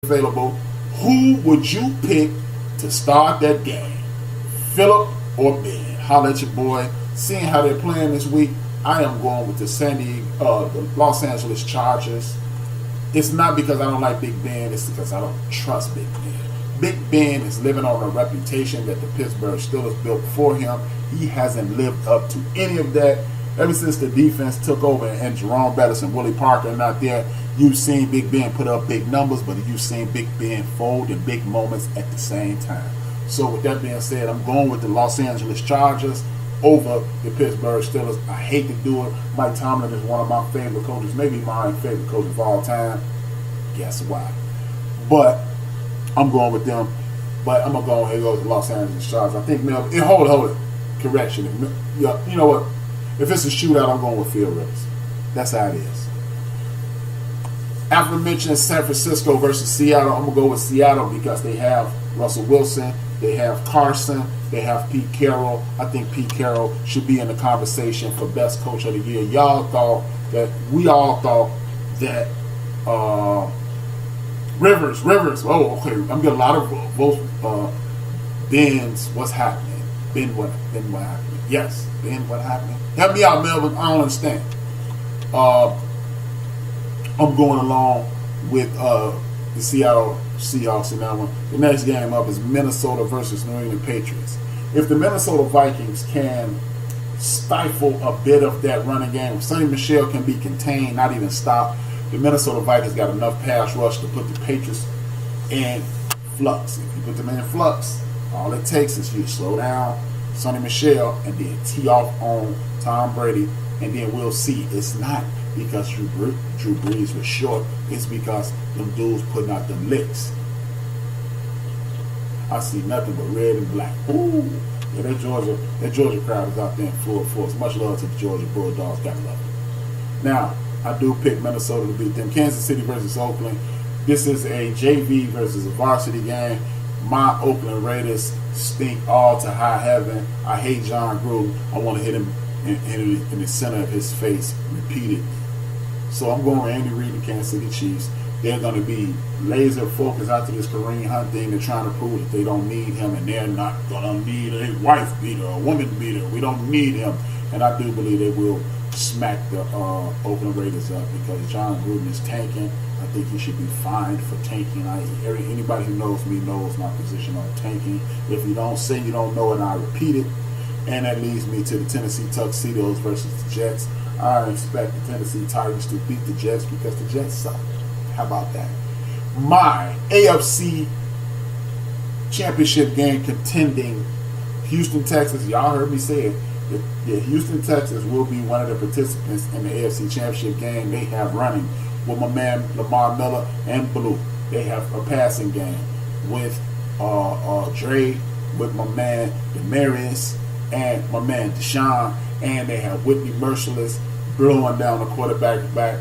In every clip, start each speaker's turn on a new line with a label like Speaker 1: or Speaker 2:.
Speaker 1: available. Who would you pick to start that game? Phillip or Ben? Holla at your boy. Seeing how they're playing this week, I am going with the Los Angeles Chargers. It's not because I don't like Big Ben. It's because I don't trust Big Ben. Big Ben is living on a reputation that the Pittsburgh Steelers built for him. He hasn't lived up to any of that. Ever since the defense took over and Jerome Bettis and Willie Parker are not there, you've seen Big Ben put up big numbers, but you've seen Big Ben fold in big moments at the same time. So with that being said, I'm going with the Los Angeles Chargers over the Pittsburgh Steelers. I hate to do it. Mike Tomlin is one of my favorite coaches, maybe my favorite coach of all time. Guess why? But I'm going with them. But I'm going to go ahead and go with the Los Angeles Chargers. I think, hold it. Correction. You know what? If it's a shootout, I'm going with Phil Rivers. That's how it is. After mentioning San Francisco versus Seattle, I'm going to go with Seattle because they have Russell Wilson, they have Carson, they have Pete Carroll. I think Pete Carroll should be in the conversation for best coach of the year. We all thought that Rivers. Oh, okay. I'm getting a lot of votes. Ben's what's happening? Ben what happened? Yes, Ben what happened? Help me out, Melvin. I don't understand. I'm going along with the Seattle Seahawks in that one. The next game up is Minnesota versus New England Patriots. If the Minnesota Vikings can stifle a bit of that running game, if Sonny Michel can be contained, not even stopped, the Minnesota Vikings got enough pass rush to put the Patriots in flux. If you put them in flux, all it takes is you to slow down Sonny Michel and then tee off on Tom Brady, and then we'll see. It's not because Drew Brees was short. It's because them dudes putting out them licks. I see nothing but red and black. Ooh, yeah, that Georgia crowd is out there in full force. Much love to the Georgia Bulldogs. Gotta love it. Now, I do pick Minnesota to beat them. Kansas City versus Oakland. This is a JV versus a varsity game. My Oakland Raiders stink all to high heaven. I hate John Gruden. I want to hit him in the center of his face repeatedly. So I'm going with Andy Reid and Kansas City Chiefs. They're going to be laser focused after this Kareem Hunt thing. They're trying to prove that they don't need him, and they're not going to need a wife beater or a woman beater. We don't need him. And I do believe they will smack the Oakland Raiders up because John Gruden is tanking. I think he should be fined for tanking. Anybody who knows me knows my position on tanking. If you don't say you don't know it, and I repeat it. And that leads me to the Tennessee Tuxedos versus the Jets. I expect the Tennessee Titans to beat the Jets because the Jets suck. How about that? My AFC championship game contending Houston, Texas. Y'all heard me say it. The Houston, Texas will be one of the participants in the AFC championship game they have running with my man Lamar Miller and Blue. They have a passing game with Dre, with my man Demarius, and my man Deshaun, and they have Whitney Merciless blowing down the quarterback's back,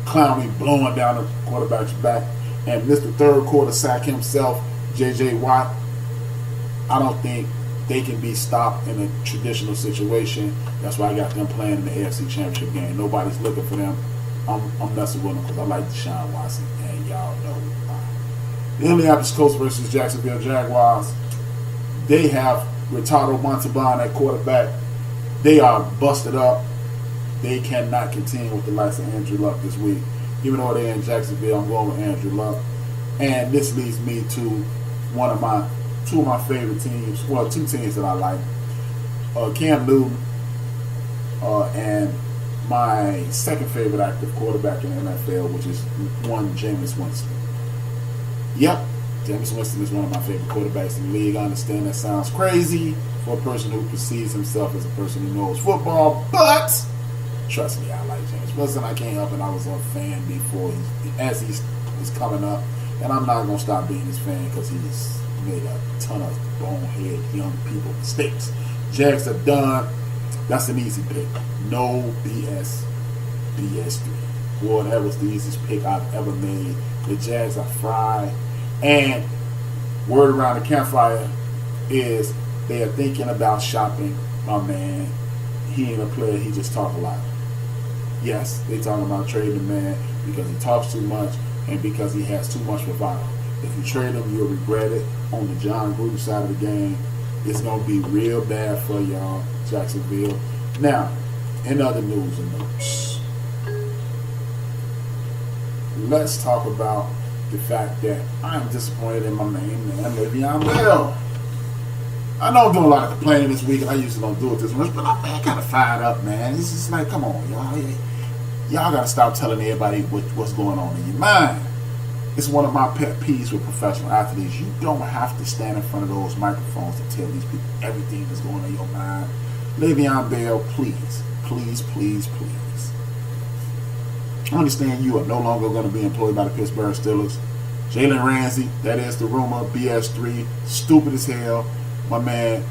Speaker 1: Clowney blowing down the quarterback's back, and Mr. Third Quarter Sack himself, J.J. Watt. I don't think they can be stopped in a traditional situation. That's why I got them playing in the AFC Championship game. Nobody's looking for them. I'm messing with them because I like Deshaun Watson, and y'all know why. The Indianapolis Colts versus Jacksonville Jaguars. They have Ricardo Montalban at quarterback. They are busted up. They cannot continue with the likes of Andrew Luck this week. Even though they're in Jacksonville, I'm going with Andrew Luck. And this leads me to two of my favorite teams. Well, two teams that I like. Cam Newton and my second favorite active quarterback in the NFL, which is one Jameis Winston. Yep, Jameis Winston is one of my favorite quarterbacks in the league. I understand that sounds crazy for a person who perceives himself as a person who knows football, but trust me, I like Jameis Winston. I can't help it. I was a fan before as he's coming up, and I'm not going to stop being his fan because he's made a ton of bonehead young people mistakes. Jags are done. That's an easy pick. No BS. BS3. Boy, that was the easiest pick I've ever made. The Jags are fried. And word around the campfire is they are thinking about shopping my man. He ain't a player. He just talk a lot. Yes, they talking about trading the man because he talks too much and because he has too much bravado. If you trade him, you'll regret it. On the John Gruden side of the game, it's going to be real bad for y'all, Jacksonville. Now, in other news and notes, let's talk about the fact that I am disappointed in my main man, Le'Veon Bell. I know I'm doing a lot of complaining this week, and I usually don't do it this much, but I'm kind of fired up, man. It's just like, come on, y'all. Y'all got to stop telling everybody what's going on in your mind. It's one of my pet peeves with professional athletes. You don't have to stand in front of those microphones to tell these people everything that's going on in your mind. Le'Veon Bell, please, please, please, please. I understand you are no longer going to be employed by the Pittsburgh Steelers. Jalen Ramsey, that is the rumor, BS3, stupid as hell. My man,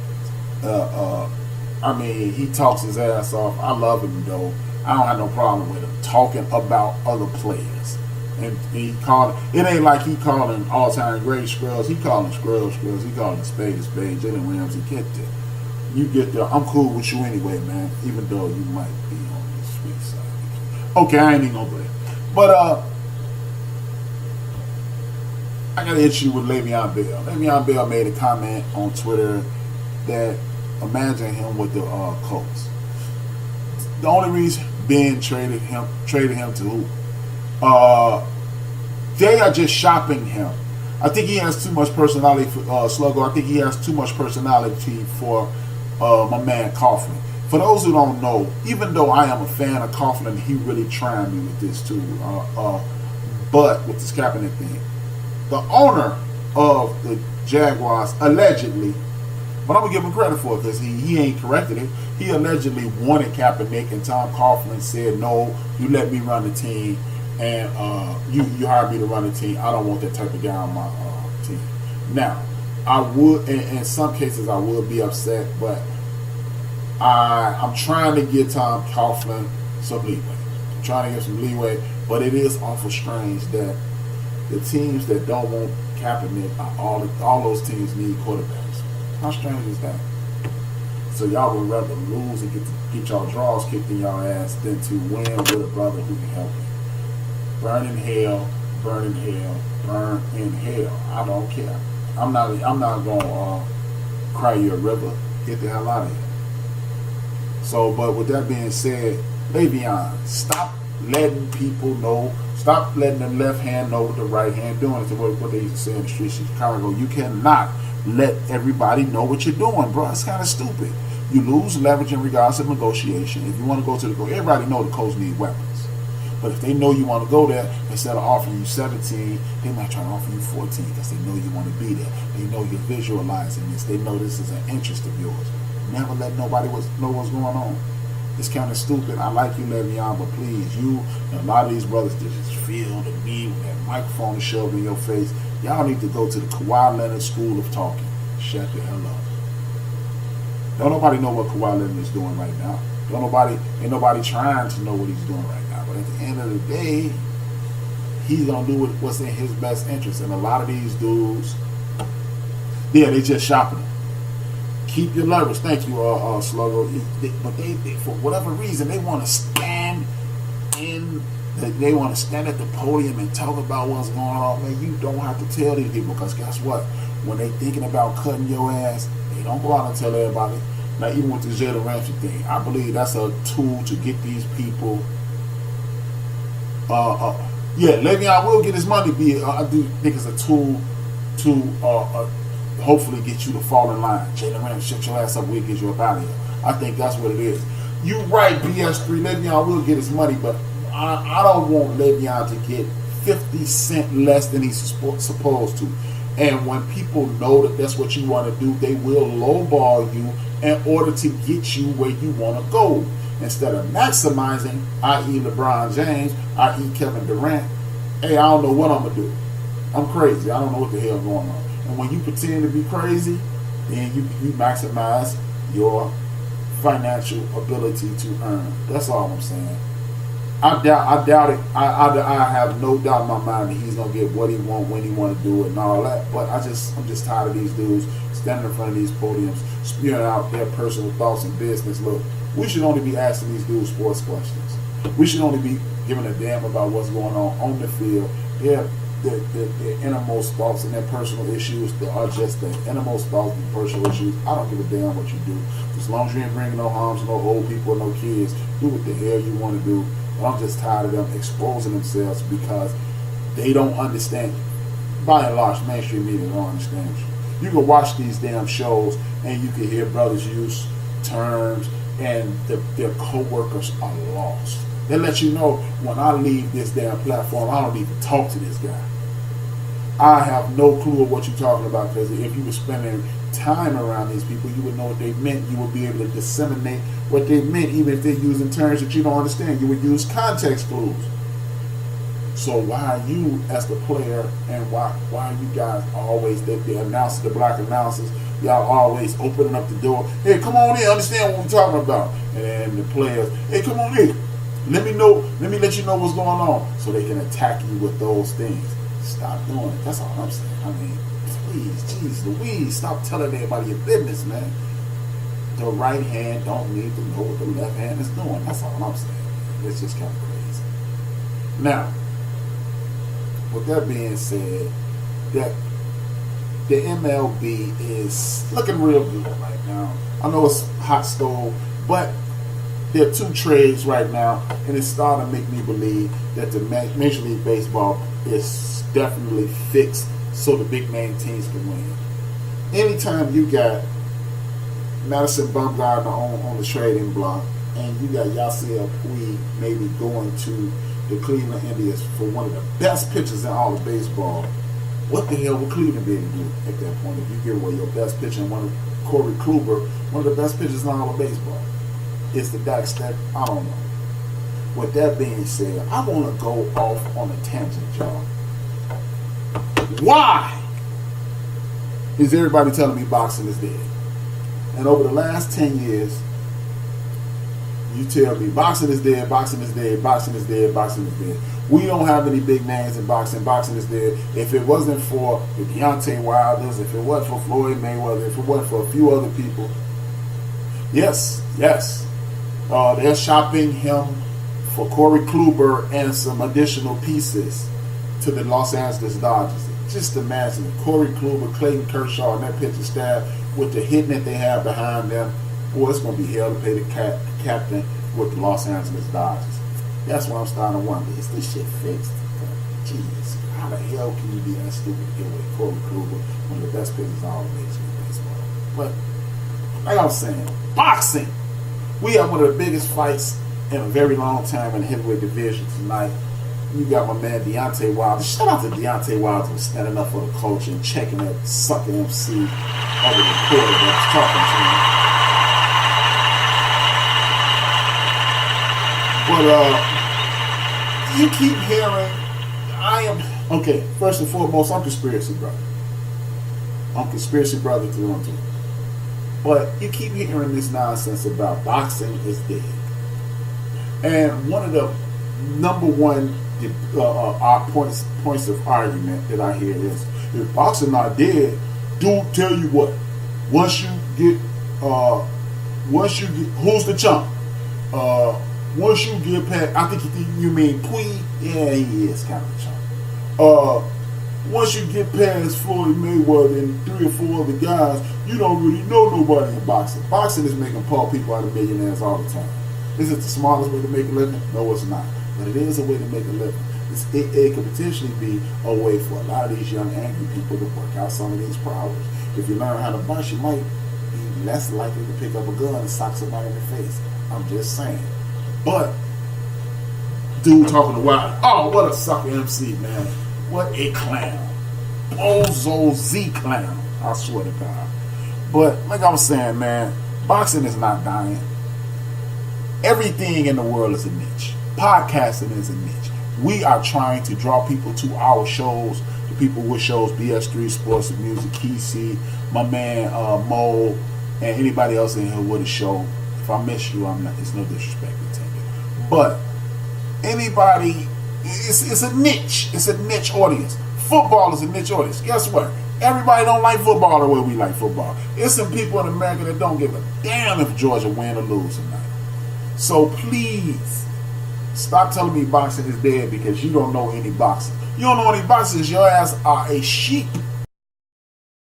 Speaker 1: I mean, he talks his ass off. I love him, though. I don't have no problem with him talking about other players. And he called it ain't like he calling all-time great scrubs. He calling scrubs. He calling spade a spade. Jalen Ramsey, get there. You get there. I'm cool with you anyway, man. Even though you might be on the sweet side. Okay, I ain't even gonna go there. But I got an issue with Le'Veon Bell. Le'Veon Bell made a comment on Twitter that imagine him with the Colts. The only reason Ben traded him to who? They are just shopping him. I think he has too much personality for Sluggo. I think he has too much personality for my man Coughlin. For those who don't know, even though I am a fan of Coughlin, he really trying me with this too. But with this Kaepernick thing, the owner of the Jaguars allegedly, but I'm gonna give him credit for it because he ain't corrected it. He allegedly wanted Kaepernick, and Tom Coughlin said, "No, you let me run the team." And you hired me to run the team. I don't want that type of guy on my team. Now, I would, in some cases, I would be upset, but I'm trying to give Tom Coughlin some leeway. I'm trying to give some leeway, but it is awful strange that the teams that don't want Kaepernick, all those teams need quarterbacks. How strange is that? So y'all would rather lose and get y'all draws kicked in y'all ass than to win with a brother who can help you. Burn in hell, burn in hell, burn in hell. I don't care. I'm not gonna cry you a river. Get the hell out of here. So, but with that being said, Le'Veon, stop letting people know. Stop letting the left hand know what the right hand doing. It's what they used to say in the streets of Chicago. You cannot let everybody know what you're doing, bro. It's kind of stupid. You lose leverage in regards to negotiation. If you want to go to the Colts, everybody know the Colts need weapons. But if they know you want to go there, instead of offering you 17, they might try to offer you 14 because they know you want to be there. They know you're visualizing this. They know this is an interest of yours. Never let nobody know what's going on. It's kind of stupid. I like you, Le'Veon, but please, you and a lot of these brothers that just feel the need with that microphone shoved in your face, y'all need to go to the Kawhi Leonard School of Talking. Shut the hell up. Don't nobody know what Kawhi Leonard is doing right now. Ain't nobody trying to know what he's doing right now. But at the end of the day, he's going to do what's in his best interest. And a lot of these dudes, yeah, they just shopping him. Keep your leverage. Thank you, Sluggo. But they, for whatever reason, they want to stand they want to stand at the podium and talk about what's going on. Man, you don't have to tell these people because guess what? When they thinking about cutting your ass, they don't go out and tell everybody. Now, even with the Jalen Ramsey thing, I believe that's a tool to get these people. Yeah, Le'Veon will get his money. I do think it's a tool to hopefully get you to fall in line. Jalen Ramsey, shut your ass up, we'll get you up out of here. I think that's what it is. You right, BS3. Le'Veon will get his money, but I don't want Le'Veon to get 50 cents less than he's supposed to. And when people know that that's what you want to do, they will lowball you in order to get you where you want to go. Instead of maximizing, i.e. LeBron James, i.e. Kevin Durant, hey, I don't know what I'm going to do. I'm crazy. I don't know what the hell going on. And when you pretend to be crazy, then you maximize your financial ability to earn. That's all I'm saying. I doubt it. I have no doubt in my mind that he's gonna get what he want when he want to do it and all that. But I'm just tired of these dudes standing in front of these podiums, spewing out their personal thoughts and business. Look, we should only be asking these dudes sports questions. We should only be giving a damn about what's going on the field. Yeah, their innermost thoughts and their personal issues that are just the innermost thoughts and personal issues. I don't give a damn what you do. As long as you ain't bringing no harm to no old people or no kids, do what the hell you want to do. But I'm just tired of them exposing themselves because they don't understand. By and large, mainstream media don't understand you. You can watch these damn shows and you can hear brothers use terms and their co-workers are lost. They let you know, when I leave this damn platform, I don't even talk to this guy. I have no clue of what you're talking about, because if you were spending time around these people, you would know what they meant. You would be able to disseminate what they meant, even if they're using terms that you don't understand. You would use context clues. So why are you, as the player, and why are you guys always, the announcers, the black announcers, y'all always opening up the door? Hey, come on in, understand what we're talking about. And the players, hey, come on in. Let me let you know what's going on, so they can attack you with those things. Stop doing it. That's all I'm saying. I mean, please, jeez Louise, stop telling everybody your business, man. The right hand don't need to know what the left hand is doing. That's all I'm saying. It's just kind of crazy. Now, with that being said, that the MLB is looking real good right now. I know it's hot stove, but there are two trades right now, and it's starting to make me believe that the Major League Baseball is definitely fixed so the big name teams can win. Anytime you got Madison Bumgarner on the trading block, and you got Yasiel Puig maybe going to the Cleveland Indians for one of the best pitchers in all of baseball, what the hell would Cleveland be able to do at that point if you give away your best pitcher and one of Corey Kluber, one of the best pitchers in all of baseball? It's the Dak step. I don't know. With that being said, I want to go off on a tangent, y'all. Why is everybody telling me boxing is dead? And over the last 10 years, you tell me boxing is dead, boxing is dead, boxing is dead, boxing is dead. We don't have any big names in boxing. Boxing is dead. If it wasn't for the Deontay Wilders, if it wasn't for Floyd Mayweather, if it wasn't for a few other people, yes. They're shopping him for Corey Kluber and some additional pieces to the Los Angeles Dodgers. Just imagine Corey Kluber, Clayton Kershaw, and that pitching staff with the hitting that they have behind them. Boy, it's going to be hell to pay the captain with the Los Angeles Dodgers. That's why I'm starting to wonder, is this shit fixed? Jeez, how the hell can you be that stupid to get away Corey Kluber, one of the best pitchers in all of Major League Baseball? But, like I was saying, boxing. We have one of the biggest fights in a very long time in the heavyweight division tonight. You got my man Deontay Wilder. Shout out to Deontay Wilder for standing up for the culture and checking that sucker MC of the reporter that's talking to him. But you keep hearing, okay, first and foremost, I'm conspiracy brother. I'm conspiracy brother through and through. But you keep hearing this nonsense about boxing is dead. And one of the number one points of argument that I hear is, if boxing not dead, dude, tell you what, once you get, who's the chump? Once you get past, I think you mean Puig, yeah, he is kind of a chump. Once you get past Floyd Mayweather and 3 or 4 other guys, you don't really know nobody in boxing. Boxing is making poor people out of millionaires all the time. Is it the smartest way to make a living? No, it's not. But it is a way to make a living. It could potentially be a way for a lot of these young, angry people to work out some of these problems. If you learn how to box, you might be less likely to pick up a gun and sock somebody in the face. I'm just saying. But, dude talking to Wild, oh, what a sucker MC, man. What a clown. Bozo Z clown. I swear to God. But, like I was saying, man, boxing is not dying. Everything in the world is a niche. Podcasting is a niche. We are trying to draw people to our shows, the people with shows, BS3 Sports and Music, KC, my man Mo, and anybody else in here with a show. If I miss you, I'm not. It's no disrespect intended. But anybody, it's a niche. It's a niche audience. Football is a niche audience. Guess what? Everybody don't like football the way we like football. There's some people in America that don't give a damn if Georgia win or lose tonight. So please, Stop telling me boxing is dead because you don't know any boxing. You don't know any boxers. Your ass are a sheep